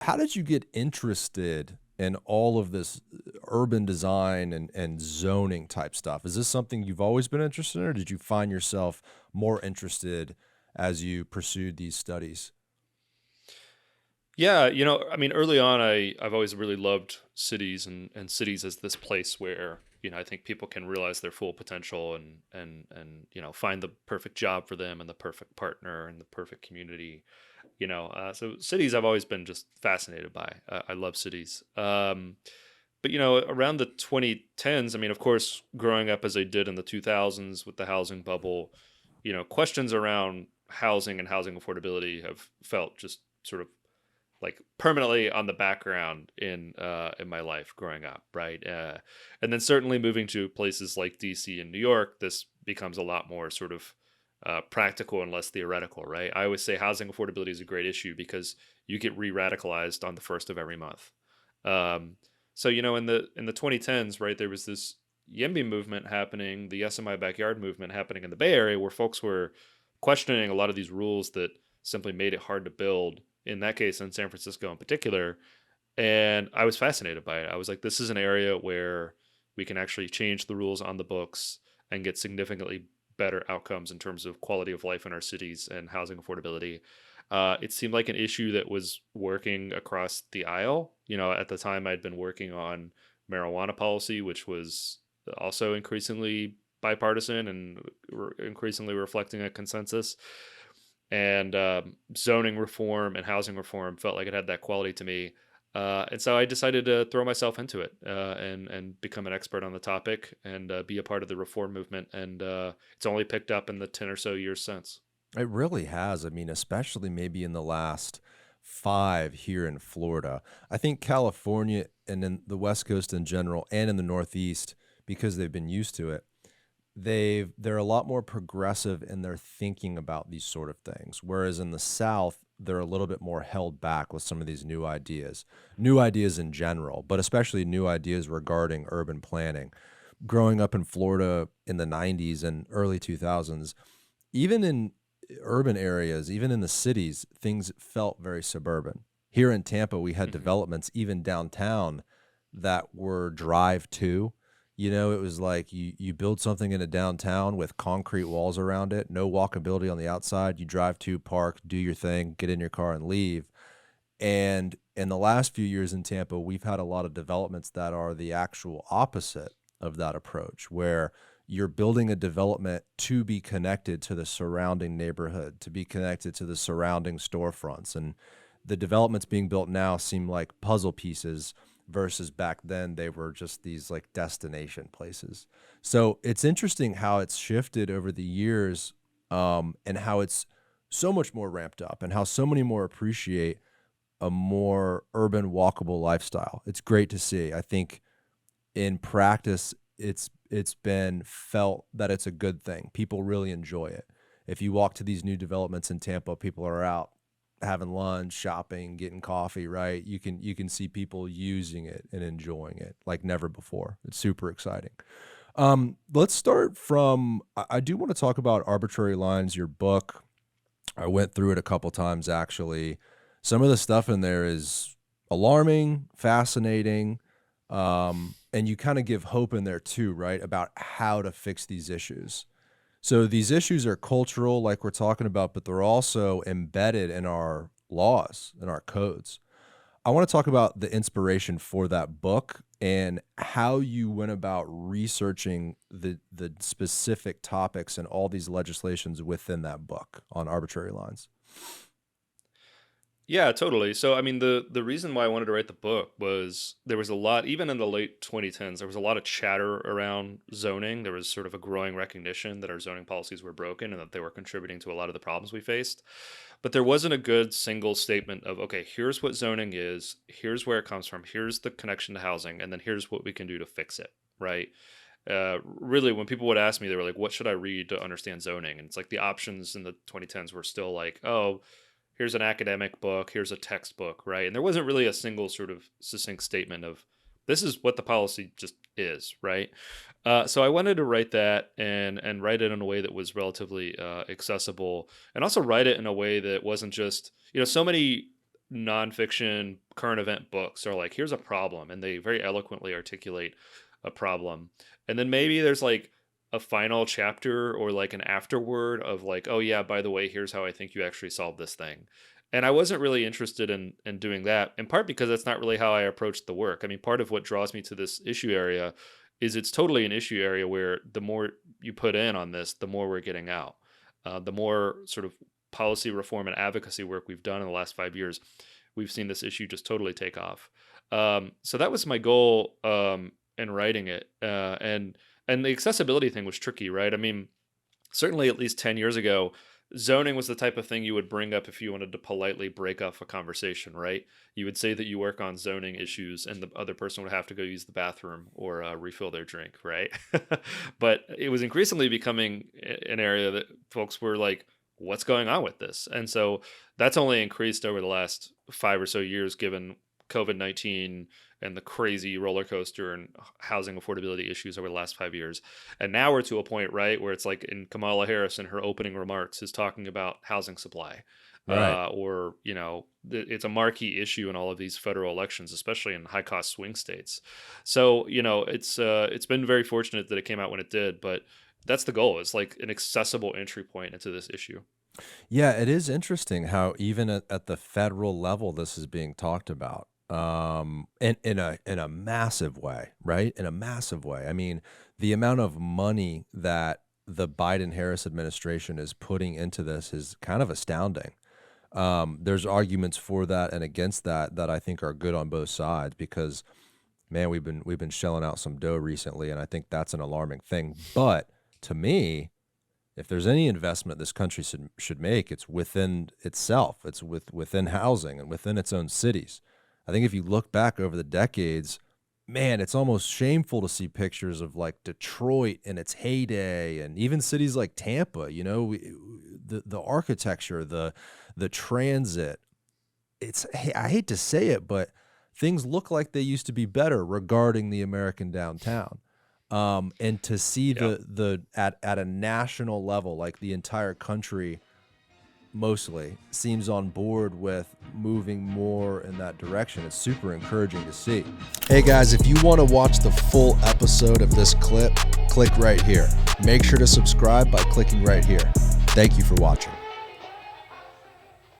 How did you get interested in all of this urban design and zoning type stuff? Is this something you've always been interested in, or did you find yourself more interested as you pursued these studies? Yeah, I mean, early on, I've always really loved cities and cities as this place where I think people can realize their full potential and find the perfect job for them and the perfect partner and the perfect community. So cities I've always been just fascinated by. I love cities. But around the 2010s, I mean, of course, growing up as I did in the 2000s with the housing bubble, questions around housing and housing affordability have felt just sort of like permanently on the background in my life growing up, right? And then certainly moving to places like DC and New York, this becomes a lot more sort of practical and less theoretical, right? I always say housing affordability is a great issue because you get re-radicalized on the first of every month. Um, so in the 2010s, right, there was this YIMBY movement happening, the Yes in My Backyard movement happening in the Bay Area, where folks were questioning a lot of these rules that simply made it hard to build. In that case, in San Francisco in particular, and I was fascinated by it. I was like, this is an area where we can actually change the rules on the books and get significantly better outcomes in terms of quality of life in our cities and housing affordability. It seemed like an issue that was working across the aisle. At the time, I'd been working on marijuana policy, which was also increasingly bipartisan and increasingly reflecting a consensus. And zoning reform and housing reform felt like it had that quality to me. And so I decided to throw myself into it and become an expert on the topic and be a part of the reform movement. And it's only picked up in the 10 or so years since. It really has. I mean, especially maybe in the last 5 here in Florida. I think California and in the West Coast in general and in the Northeast, because they've been used to it, they're a lot more progressive in their thinking about these sort of things. Whereas in the South, they're a little bit more held back with some of these new ideas in general, but especially new ideas regarding urban planning. Growing up in Florida in the 90s and early 2000s, even in urban areas, even in the cities, things felt very suburban. Here in Tampa, we had Hmm. developments even downtown that were drive to. It was like you build something in a downtown with concrete walls around it, no walkability on the outside. You drive to, park, do your thing, get in your car and leave. And in the last few years in Tampa, we've had a lot of developments that are the actual opposite of that approach, where you're building a development to be connected to the surrounding neighborhood, to be connected to the surrounding storefronts. And the developments being built now seem like puzzle pieces versus back then they were just these like destination places. So it's interesting how it's shifted over the years, and how it's so much more ramped up and how so many more appreciate a more urban walkable lifestyle. It's great to see. I think in practice it's been felt that it's a good thing. People really enjoy it. If you walk to these new developments in Tampa, people are out having lunch, shopping, getting coffee, right? You can see people using it and enjoying it like never before. It's super exciting. Let's start from I do want to talk about Arbitrary Lines, your book. I went through it a couple times actually. Some of the stuff in there is alarming, fascinating, and you kind of give hope in there too, right? About how to fix these issues. So these issues are cultural, like we're talking about, but they're also embedded in our laws and our codes. I want to talk about the inspiration for that book and how you went about researching the specific topics and all these legislations within that book on arbitrary lines. Yeah, totally. So, I mean, the reason why I wanted to write the book was there was a lot, even in the late 2010s, there was a lot of chatter around zoning. There was sort of a growing recognition that our zoning policies were broken and that they were contributing to a lot of the problems we faced. But there wasn't a good single statement of, okay, here's what zoning is, here's where it comes from, here's the connection to housing, and then here's what we can do to fix it, right? Really, when people would ask me, they were like, what should I read to understand zoning? And it's like the options in the 2010s were still like, oh, here's an academic book, here's a textbook, right? And there wasn't really a single sort of succinct statement of this is what the policy just is, right? So I wanted to write that and write it in a way that was relatively accessible, and also write it in a way that wasn't just so many. nonfiction current event books are like, here's a problem, and they very eloquently articulate a problem. And then maybe there's like a final chapter or like an afterword of like, oh yeah, by the way, here's how I think you actually solved this thing. And I wasn't really interested in doing that, in part because that's not really how I approached the work. I mean, part of what draws me to this issue area is it's totally an issue area where the more you put in on this, the more we're getting out. The more sort of policy reform and advocacy work we've done in the last 5 years, we've seen this issue just totally take off. So that was my goal in writing it. And the accessibility thing was tricky, right? I mean, certainly at least 10 years ago, zoning was the type of thing you would bring up if you wanted to politely break off a conversation, right? You would say that you work on zoning issues and the other person would have to go use the bathroom or refill their drink, right? But it was increasingly becoming an area that folks were like, what's going on with this? And so that's only increased over the last 5 or so years, given COVID-19 and the crazy roller coaster and housing affordability issues over the last 5 years. And now we're to a point, right, where it's like in Kamala Harris in her opening remarks is talking about housing supply. Right. Or, it's a marquee issue in all of these federal elections, especially in high cost swing states. So, it's been very fortunate that it came out when it did, but that's the goal. It's like an accessible entry point into this issue. Yeah, it is interesting how even at the federal level this is being talked about. In a massive way, right? In a massive way. I mean, the amount of money that the Biden-Harris administration is putting into this is kind of astounding. There's arguments for that and against that I think are good on both sides because, man, we've been shelling out some dough recently, and I think that's an alarming thing. But to me, if there's any investment this country should make, it's within itself. It's within housing and within its own cities. I think if you look back over the decades, man, it's almost shameful to see pictures of like Detroit in its heyday and even cities like Tampa, the architecture, the transit. I hate to say it, but things look like they used to be better regarding the American downtown. And to see at a national level, like the entire country mostly seems on board with moving more in that direction. It's super encouraging to see. Hey guys, if you want to watch the full episode of this clip, click right here. Make sure to subscribe by clicking right here. Thank you for watching.